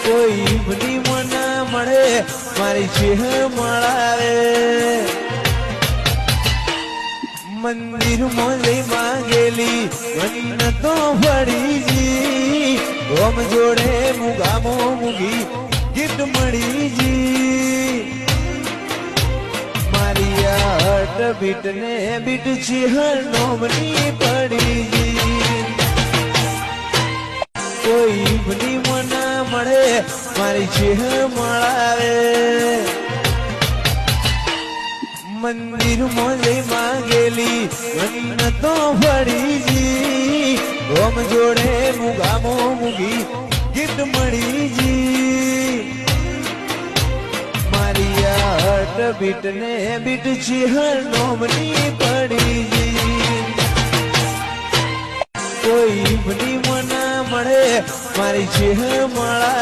કોઈ બની મના મળે મારી ચેહ મળાવે મંદિર મોલી માંગેલી મની તો ફળીજી ગોમ જોડે મુગામો મુગી ગીત મળીજી મારી હટ બીટ ને બીટ ચેહર નોમની પડીજી કોઈ બની મના મળે મારી ચેહ મળાવે મંદિર મોલી માંગેલી મની તો ફળીજી ગોમ જોડે મુગામો મુગી ગીત મળીજી મારી હટ બીટ ને બીટ ચેહર નોમની પડીજી કોઈ બની મના મળે મારી ચેહ મળા